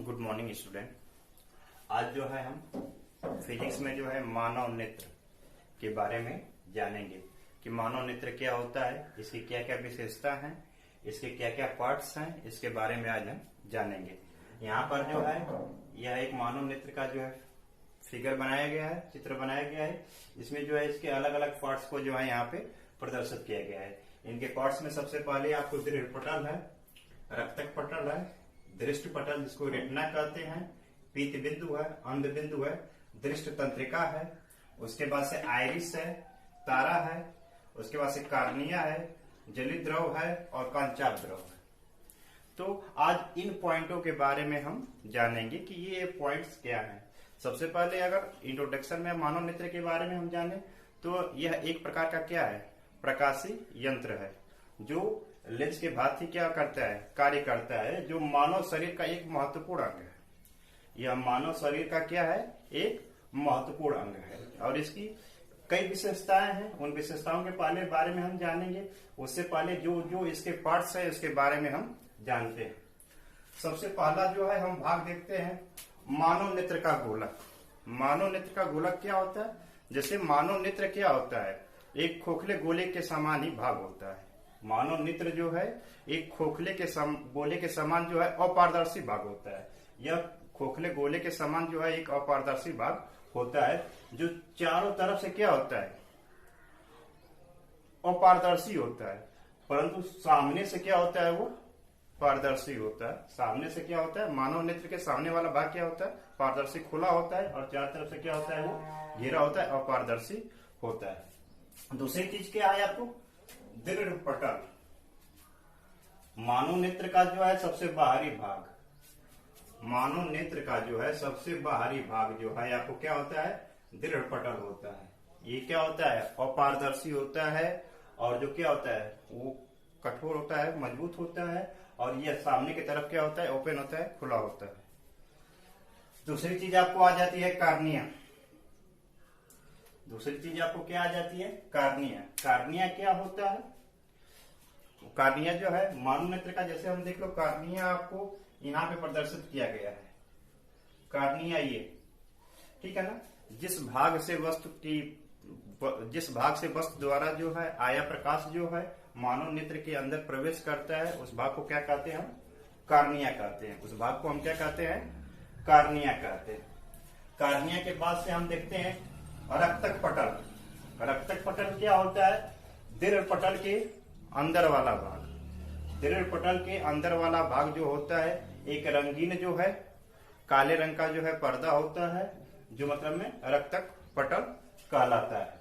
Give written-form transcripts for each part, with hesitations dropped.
Good morning student. आज जो है हम फिजिक्स में जो है मानव नेत्र के बारे में जानेंगे कि मानव नेत्र क्या होता है, इसकी क्या क्या विशेषता है, इसके क्या क्या पार्ट्स हैं, इसके बारे में आज हम जानेंगे। यहाँ पर जो है यह एक मानव नेत्र का जो है फिगर बनाया गया है, चित्र बनाया गया है। इसमें जो है इसके अलग अलग पार्ट्स को जो है यहाँ पे प्रदर्शित किया गया है। इनके पार्ट्स में सबसे पहले आपको दृढ़ पटल है, रक्तक पटल है, दृष्टि पटल जिसको रेटिना कहते हैं, पीत बिंदु है, अंध बिंदु है, दृष्टि तंत्रिका है, उसके बाद से आइरिस है, तारा है, उसके बाद से कार्निया है, जलित द्रव है और कांचाप द्रव है। तो आज इन पॉइंटों के बारे में हम जानेंगे कि ये पॉइंट्स क्या हैं। सबसे पहले अगर इंट्रोडक्शन में मानव नेत्र के बारे में हम जाने तो यह एक प्रकार का क्या है, प्रकाशी यंत्र है जो लेंस के भांति क्या करता है, कार्य करता है, जो मानव शरीर का एक महत्वपूर्ण अंग है। यह मानव शरीर का क्या है, एक महत्वपूर्ण अंग है और इसकी कई विशेषताएं हैं। उन विशेषताओं के बारे में हम जानेंगे। उससे पहले जो जो इसके पार्ट्स है उसके बारे में हम जानते हैं। सबसे पहला जो है हम भाग देखते हैं मानव नेत्र का गोलक। मानव नेत्र का गोलक क्या होता है? जैसे मानव नेत्र क्या होता है, एक खोखले गोले के समान ही भाग होता है। मानव नेत्र जो है एक खोखले के गोले के समान जो है अपारदर्शी भाग होता है। यह खोखले गोले के समान जो है एक अपारदर्शी भाग होता है जो चारों तरफ से क्या होता है, अपारदर्शी होता है, परंतु सामने से क्या होता है, वो पारदर्शी होता है। सामने से क्या होता है, मानव नेत्र के सामने वाला भाग क्या होता है, पारदर्शी खुला होता है और चारों तरफ से क्या होता है, वो घेरा होता है, अपारदर्शी होता है। दूसरी चीज क्या है आपको, दृढ़ पटल। मानव नेत्र का जो है सबसे बाहरी भाग, मानव नेत्र का जो है सबसे बाहरी भाग जो है आपको क्या होता है, दृढ़ पटल होता है। ये क्या होता है, अपारदर्शी होता है और जो क्या होता है वो कठोर होता है, मजबूत होता है और यह सामने की तरफ क्या होता है, ओपन होता है, खुला होता है। दूसरी चीज आपको आ जाती है कार्निया। दूसरी चीज आपको क्या आ जाती है, कार्निया। कार्निया क्या होता है, कार्निया जो है मानव नेत्र का, जैसे हम देख लो कार्निया आपको यहाँ पे प्रदर्शित किया गया है। कार्निया ये ठीक है ना, जिस भाग से वस्तु द्वारा जो है आया प्रकाश जो है मानव नेत्र के अंदर प्रवेश करता है, उस भाग को क्या कहते हैं हम, कार्निया कहते हैं। उस भाग को हम क्या कहते हैं, कार्निया कहते हैं। कार्निया के बाद से हम देखते हैं रक्तक पटल। रक्तक पटल क्या होता है, दृढ़ पटल के अंदर वाला भाग। दृढ़ पटल के अंदर वाला भाग जो होता है एक रंगीन जो है काले रंग का जो है पर्दा होता है, जो मतलब में रक्तक पटल कहलाता है।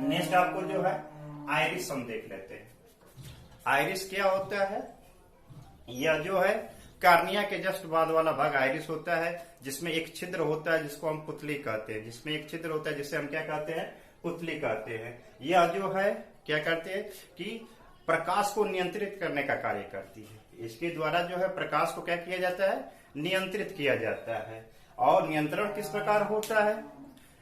नेक्स्ट आपको जो है आइरिस हम देख लेते हैं। आइरिस क्या होता है, यह जो है कार्निया के जस्ट बाद वाला भाग आइरिस होता है, जिसमें एक छिद्र होता है जिसको हम पुतली कहते हैं। जिसमें एक छिद्र होता है जिससे हम क्या कहते हैं, पुतली कहते हैं। यह जो है क्या करते हैं कि प्रकाश को नियंत्रित करने का कार्य करती है। इसके द्वारा जो है प्रकाश को क्या किया जाता है, नियंत्रित किया जाता है। और नियंत्रण किस प्रकार होता है,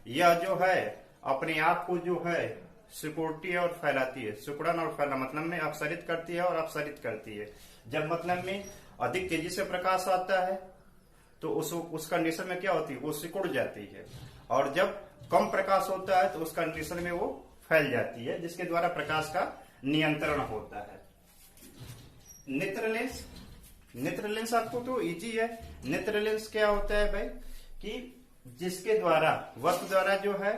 यह जो है अपने आप को जो है सिकुड़ती है और फैलाती है। सिकुड़न और फैला मतलब में अपसरित करती है और अपसरित करती है। जब मतलब में अधिक तेजी से प्रकाश आता है तो उस कंडीशन में क्या होती है, वो सिकुड़ जाती है। और जब कम प्रकाश होता है तो उस कंडीशन में वो फैल जाती है, जिसके द्वारा प्रकाश का नियंत्रण होता है। नेत्र लेंस। नेत्र लेंस आपको तो इजी है। नेत्र लेंस क्या होता है भाई, कि जिसके द्वारा वस्तु द्वारा जो है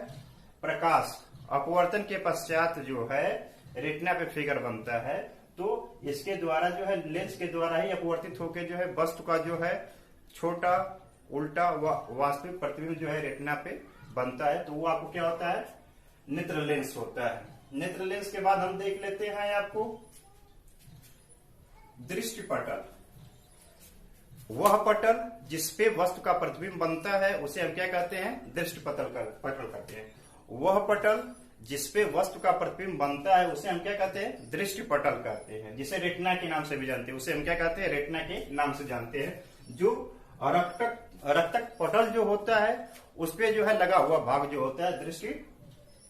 प्रकाश अपवर्तन के पश्चात जो है रेटिना पे फिगर बनता है, तो इसके द्वारा जो है लेंस के द्वारा ही अपवर्तित होकर जो है वस्तु का जो है छोटा उल्टा वास्तविक प्रतिबिंब जो है रेटिना पे बनता है। तो वो आपको क्या होता है, नेत्र लेंस होता है। नेत्र लेंस के बाद हम देख लेते हैं आपको दृष्टि पटल। वह पटल जिसपे वस्तु का प्रतिबिंब बनता है उसे हम क्या कहते हैं, दृष्टि पटल कहते हैं। वह पटल जिसपे वस्तु का प्रतिबिंब बनता है उसे हम क्या कहते हैं, दृष्टि पटल कहते हैं, जिसे रेटिना के नाम से भी जानते हैं। उसे हम क्या कहते हैं, रेटिना के नाम से जानते हैं। जो रक्तक पटल जो होता है उस पे जो है लगा हुआ भाग जो होता है दृष्टि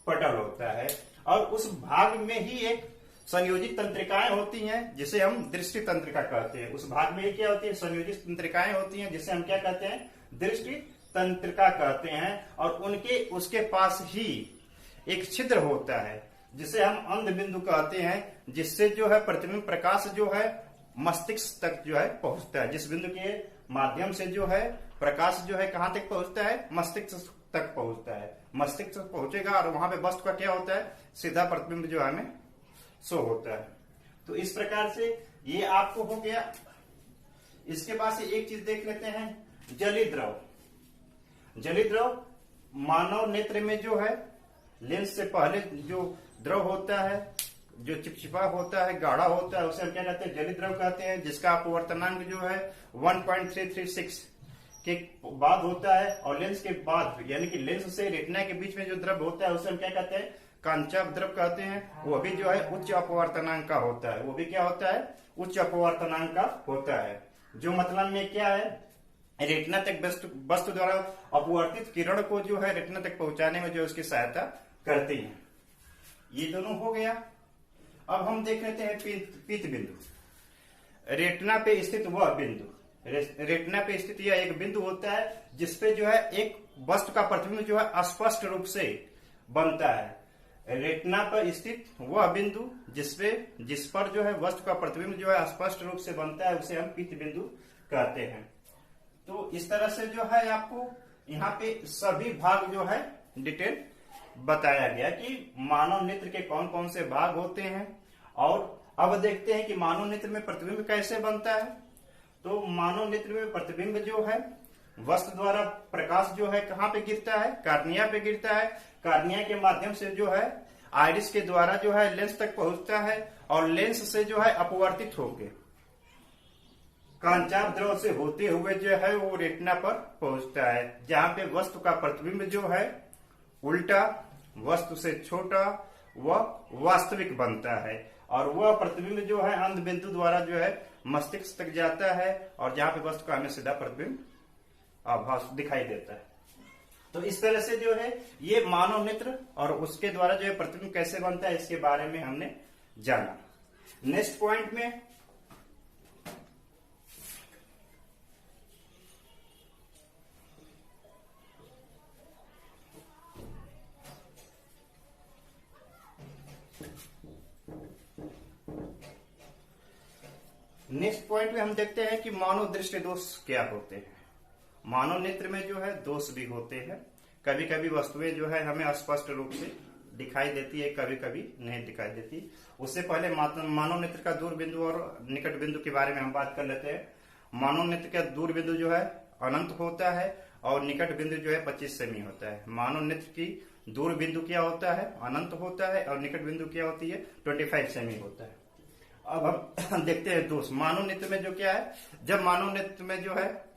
पटल होता है। और उस भाग में ही एक संयोजित तंत्रिकाएं होती हैं जिसे हम दृष्टि तंत्रिका कहते हैं। उस भाग में क्या होती है? संयोजित तंत्रिकाएं होती हैं जिसे हम क्या कहते हैं? दृष्टि तंत्रिका कहते हैं। और उनके उसके पास ही एक छिद्र होता है जिसे हम अंध बिंदु कहते हैं, जिससे जो है प्रतिबिंब प्रकाश जो है मस्तिष्क तक जो है पहुंचता है। जिस बिंदु के माध्यम से जो है प्रकाश जो है कहां तक पहुंचता है? मस्तिष्क तक पहुंचता है। मस्तिष्क तक पहुंचेगा और वहां पे वस्तु का क्या होता है? सीधा प्रतिबिंब जो है हमें शो होता है। तो इस प्रकार से ये आपको हो गया। इसके बाद से एक चीज देख लेते हैं, जलीय द्रव। जलीय द्रव मानव नेत्र में जो है लेंस से पहले जो द्रव होता है, जो चिपचिपा होता है, गाढ़ा होता है, उसे हम क्या कहते हैं? जलीय द्रव कहते हैं, जिसका अपवर्तनांक जो है 1.336 के बाद होता है। और लेंस के बाद यानी कि लेंस से रेटिना के बीच में जो द्रव होता है उसे हम क्या कहते हैं? कांचाभ द्रव कहते हैं। वो भी जो है उच्च अपवर्तनांक का होता है। वो भी क्या होता है? उच्च अपवर्तनांक का होता है। जो मतलब में क्या है? रेटिना तक वस्तु द्वारा अपवर्तित किरण को जो है रेटिना तक पहुंचाने में जो उसकी सहायता करती है। ये दोनों हो गया। अब हम देख लेते हैं पीत बिंदु। रेटिना पे स्थित वह बिंदु, रेटिना पे स्थित यह एक बिंदु होता है जिसपे जो है एक वस्तु का प्रतिबिंब जो है स्पष्ट रूप से बनता है। रेटिना पर स्थित वह बिंदु जिस पर जो है वस्तु का प्रतिबिंब जो है स्पष्ट रूप से बनता है उसे हम पीत बिंदु कहते हैं। तो इस तरह से जो है आपको यहाँ पे सभी भाग जो है डिटेल बताया गया कि मानव नेत्र के कौन कौन से भाग होते हैं। और अब देखते हैं कि मानव नेत्र में प्रतिबिंब कैसे बनता है। तो मानव नेत्र में प्रतिबिंब जो है वस्तु द्वारा प्रकाश जो है कहाँ पे गिरता है? कार्निया पे गिरता है। कार्निया के माध्यम से जो है आइरिस के द्वारा जो है लेंस तक पहुंचता है और लेंस से जो है अपवर्तित होके कांचाभ द्रव से होते हुए जो है वो रेटिना पर पहुंचता है, जहां पे वस्तु का प्रतिबिंब जो है उल्टा, वस्तु से छोटा वह वास्तविक बनता है। और वह प्रतिबिंब जो है अंध बिंदु द्वारा जो है मस्तिष्क तक जाता है और जहां पे वस्तु का हमें सीधा प्रतिबिंब आभास दिखाई देता है। तो इस तरह से जो है ये मानव नेत्र और उसके द्वारा जो है प्रतिबिंब कैसे बनता है इसके बारे में हमने जाना। नेक्स्ट पॉइंट में हम देखते हैं कि मानव दृष्टि दोष क्या होते हैं। मानव नेत्र में जो है दोष भी होते हैं। कभी कभी वस्तुएं जो है हमें स्पष्ट रूप से दिखाई देती है, कभी कभी नहीं दिखाई देती। उससे पहले मानव नेत्र का दूर बिंदु और निकट बिंदु के बारे में हम बात कर लेते हैं। मानव नेत्र का दूर बिंदु जो है अनंत होता है और निकट बिंदु जो है 25 सेमी होता है। मानव नेत्र की दूर बिंदु क्या होता है? अनंत होता है और निकट बिंदु क्या होती है? 25 सेमी होता है। अब हम देखते हैं दोष। मानव नेत्र में जो क्या है, जब मानव नेत्र में जो है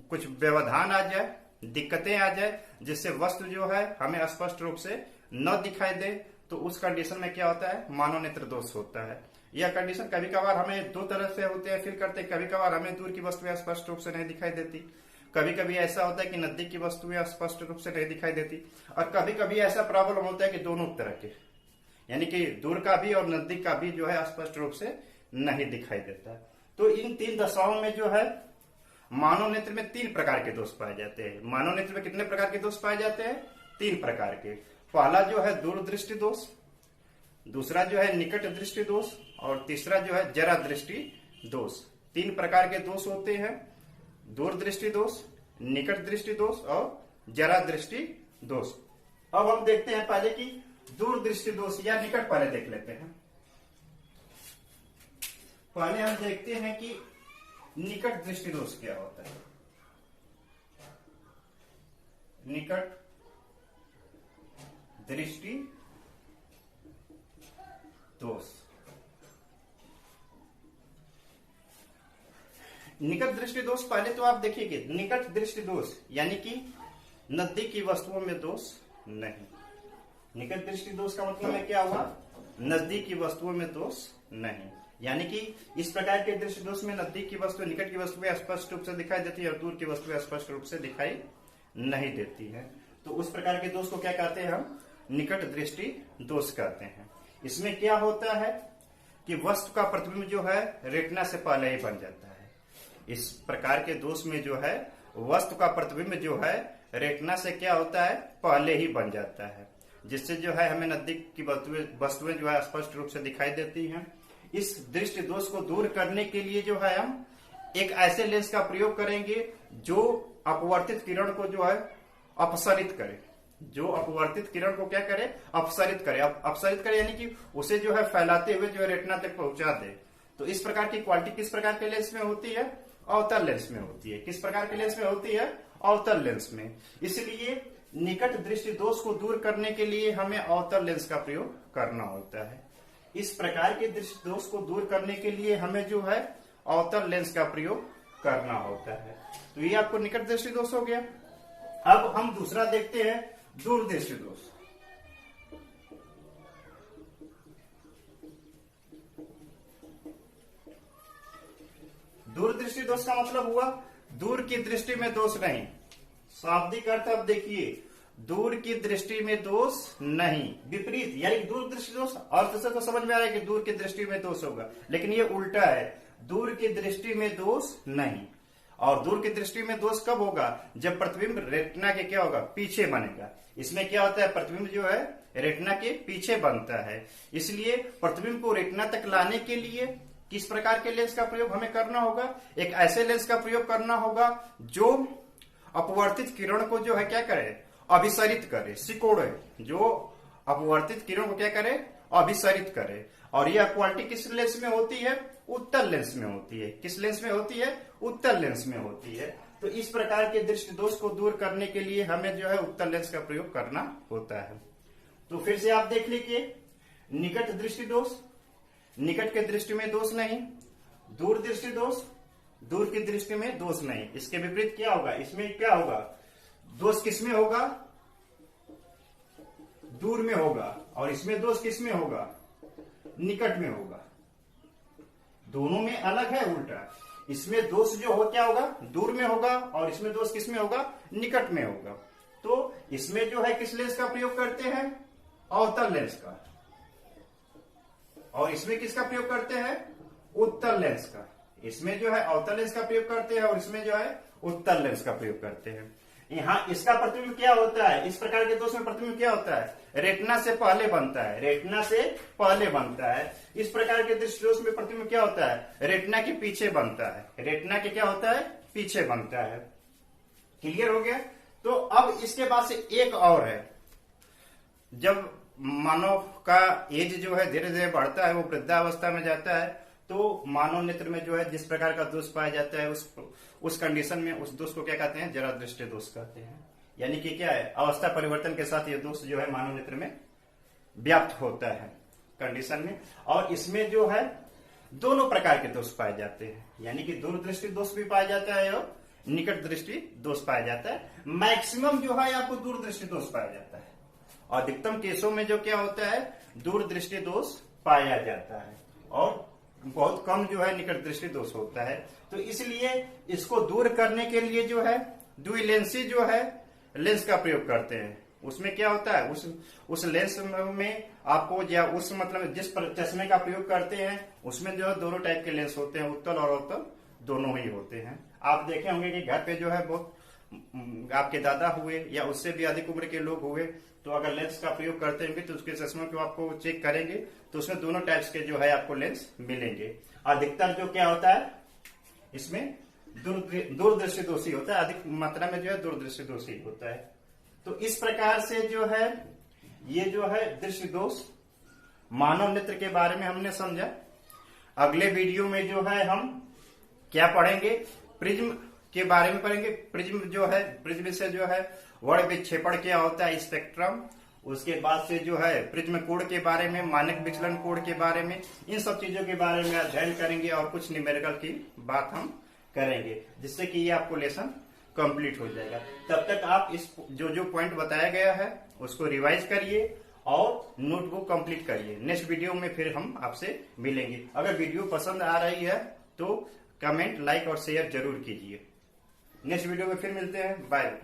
कुछ व्यवधान आ जाए, दिक्कतें आ जाए, जिससे वस्तु जो है हमें स्पष्ट रूप से न दिखाई दे, तो उस कंडीशन में क्या होता है? मानव नेत्र दोष होता है। यह कंडीशन कभी कभार हमें दो तरह से होते हैं, फिर करते कभी कभार हमें दूर की वस्तुएं स्पष्ट रूप से नहीं दिखाई देती। कभी कभी ऐसा होता है कि नजदीक की वस्तुएं स्पष्ट रूप से नहीं दिखाई देती, और कभी कभी ऐसा प्रॉब्लम होता है कि दोनों तरह के, यानी कि दूर का भी और नजदीक का भी जो है स्पष्ट रूप से नहीं दिखाई देता है। तो इन तीन दशाओं में जो है मानव नेत्र में 3 प्रकार के दोष पाए जाते हैं। मानव नेत्र में कितने प्रकार के दोष पाए जाते हैं? 3 प्रकार के। पहला जो है दूर दृष्टि दोष, दूसरा जो है निकट दृष्टि दोष, और तीसरा जो है जरा दृष्टि दोष। 3 प्रकार के दोष होते हैं, दूर दृष्टि दोष, निकट दृष्टि दोष और जरा दृष्टि दोष। अब हम देखते हैं पहले कि दूर दृष्टि दोष या निकट पहले देख लेते हैं। पहले हम देखते हैं कि निकट दृष्टि दोष क्या होता है। निकट दृष्टि दोष। निकट दृष्टि दोष पहले तो आप देखिए, निकट दृष्टि दोष यानी कि नजदीक की वस्तुओं में दोष नहीं। निकट दृष्टि दोष का मतलब है क्या हुआ? नजदीक की वस्तुओं में दोष नहीं, यानी कि इस प्रकार के दृष्टि दोष में नजदीक की वस्तु निकट की वस्तुएं स्पष्ट रूप से दिखाई देती है और दूर की वस्तुएं स्पष्ट रूप से दिखाई नहीं देती है। तो उस प्रकार के दोष को क्या कहते हैं? हम निकट दृष्टि दोष कहते हैं। इसमें क्या होता है कि वस्तु का प्रतिबिंब जो है रेटिना से पहले ही बन जाता है। इस प्रकार के दोष में जो है वस्तु का प्रतिबिंब जो है रेटिना से क्या होता है, पहले ही बन जाता है, जिससे जो है हमें नजदीक की वस्तुएं जो है स्पष्ट रूप से दिखाई देती हैं। इस दृष्टि दोष को दूर करने के लिए जो है हम एक ऐसे लेंस का प्रयोग करेंगे जो अपवर्तित किरण को जो है अपसरित करे, जो अपवर्तित किरण को क्या करे, अपसरित करे। अपसरित करे यानी कि उसे जो है फैलाते हुए जो है रेटिना तक पहुंचा दे। तो इस प्रकार की क्वालिटी किस प्रकार के लेंस में होती है, अवतल लेंस में होती है। किस प्रकार के लेंस में होती है, अवतल लेंस में। इसलिए निकट दृष्टि दोष को दूर करने के लिए हमें अवतल लेंस का प्रयोग करना होता है। इस प्रकार के दृष्टि दोष को दूर करने के लिए हमें जो है अवतल लेंस का प्रयोग करना होता है। तो ये आपको निकट दृष्टि दोष हो गया। अब हम दूसरा देखते हैं, दूरदृष्टि दोष। दूरदृष्टि दोष का मतलब हुआ दूर की दृष्टि में दोष नहीं। शाब्दिक अर्थ अब देखिए, दूर की दृष्टि में दोष नहीं, विपरीत यानी दूर दृष्टि दोष। अर्थ से तो समझ में आ रहा है कि दूर की दृष्टि में दोष होगा, लेकिन ये उल्टा है, दूर की दृष्टि में दोष नहीं। और दूर की दृष्टि में दोष कब होगा, जब प्रतिबिंब रेटिना के क्या होगा, पीछे बनेगा। इसमें क्या होता है, प्रतिबिंब जो है रेटिना के पीछे बनता है। इसलिए प्रतिबिंब को रेटिना तक लाने के लिए किस प्रकार के लेंस का प्रयोग हमें करना होगा, एक ऐसे लेंस का प्रयोग करना होगा जो अपवर्तित किरण को जो है क्या करे, अभिसरित करे, सिकोड़े, जो अपवर्तित किरण को क्या करे, अभिसरित करे। और यह क्वालिटी किस लेंस में होती है, उत्तल लेंस में होती है। किस लेंस में होती है, उत्तल लेंस में होती है। तो इस प्रकार के दृष्टि दोष को दूर करने के लिए हमें जो है उत्तल लेंस का प्रयोग करना होता है। तो फिर से आप देख लीजिए, निकट दृष्टि दोष, निकट के दृष्टि में दोष नहीं। दूर दृष्टि दोष, दूर की दृष्टि में दोष नहीं। इसके विपरीत क्या होगा, इसमें क्या होगा, दोष किसमें होगा, दूर में होगा। और इसमें दोष किसमें होगा, निकट में होगा। दोनों में अलग है, उल्टा। इसमें दोष जो हो क्या होगा, दूर में होगा, और इसमें दोष किसमें होगा, निकट में होगा। तो इसमें जो है किस लेंस का प्रयोग करते हैं, अवतल लेंस का। और इसमें किसका प्रयोग करते हैं, उत्तल लेंस का। इसमें जो है अवतल लेंस का प्रयोग करते हैं और इसमें जो है उत्तल लेंस का प्रयोग करते हैं। यहाँ इसका प्रतिबिंब क्या होता है, इस प्रकार के दोष में प्रतिबिंब क्या होता है, रेटिना से पहले बनता है, रेटिना से पहले बनता है। इस प्रकार के दृष्टि दोष में प्रतिबिंब क्या होता है, रेटिना के पीछे बनता है, रेटिना के क्या होता है, पीछे बनता है। क्लियर हो गया। तो अब इसके बाद से एक और है, जब मानव का एज जो है धीरे धीरे बढ़ता है, वो वृद्धावस्था में जाता है, तो मानव नेत्र में जो है जिस प्रकार का दोष पाया जाता है, उस कंडीशन में उस दोष को क्या कहते हैं, जरा दृष्टि दोष कहते हैं। यानी कि क्या है, अवस्था परिवर्तन के साथ ये दोष जो है मानव नेत्र में व्याप्त होता है कंडीशन में। और इसमें जो है दोनों प्रकार के दोष पाए जाते हैं, यानी कि दूरदृष्टि दोष भी पाया जाता है और निकट दृष्टि दोष पाया जाता है। मैक्सिमम जो है आपको दूरदृष्टि दोष पाया जाता है। अधिकतम केसों में जो क्या होता है, दूरदृष्टि दोष पाया जाता है और बहुत कम जो है निकट दृष्टि दोष होता है। तो इसलिए इसको दूर करने के लिए जो है द्विलेंसी जो है लेंस का प्रयोग करते हैं। उसमें क्या होता है, उस लेंस में आपको या उस मतलब जिस चश्मे का प्रयोग करते हैं उसमें जो है दोनों टाइप के लेंस होते हैं, उत्तल और अवतल दोनों ही होते हैं। आप देखे होंगे कि घर पे जो है बहुत आपके दादा हुए या उससे भी अधिक उम्र के लोग हुए, तो अगर लेंस का प्रयोग करते हैं तो उसके चश्मों को आपको चेक करेंगे तो उसमें दोनों टाइप्स के जो है आपको लेंस मिलेंगे। अधिकतर जो क्या होता है, इसमें दूरदृष्टि दोषी होता है, अधिक मात्रा में जो है दूरदृष्टि दोषी होता है। तो इस प्रकार से जो है ये जो है दृष्टि दोष मानव नेत्र के बारे में हमने समझा। अगले वीडियो में जो है हम क्या पढ़ेंगे, प्रिज्म के बारे में पढ़ेंगे। प्रिज्म जो है, प्रिज्म से जो है वर्ण विक्षेपण क्या होता है, स्पेक्ट्रम, उसके बाद से जो है प्रिज्म कोण के बारे में, मानक विचलन कोण के बारे में, इन सब चीजों के बारे में अध्ययन करेंगे और कुछ न्यूमेरिकल की बात हम करेंगे, जिससे कि ये आपको लेसन कंप्लीट हो जाएगा। तब तक आप इस जो पॉइंट बताया गया है उसको रिवाइज करिए और नोटबुक कंप्लीट करिए। नेक्स्ट वीडियो में फिर हम आपसे मिलेंगे। अगर वीडियो पसंद आ रही है तो कमेंट, लाइक और शेयर जरूर कीजिए। नेक्स्ट वीडियो में फिर मिलते हैं। बाय।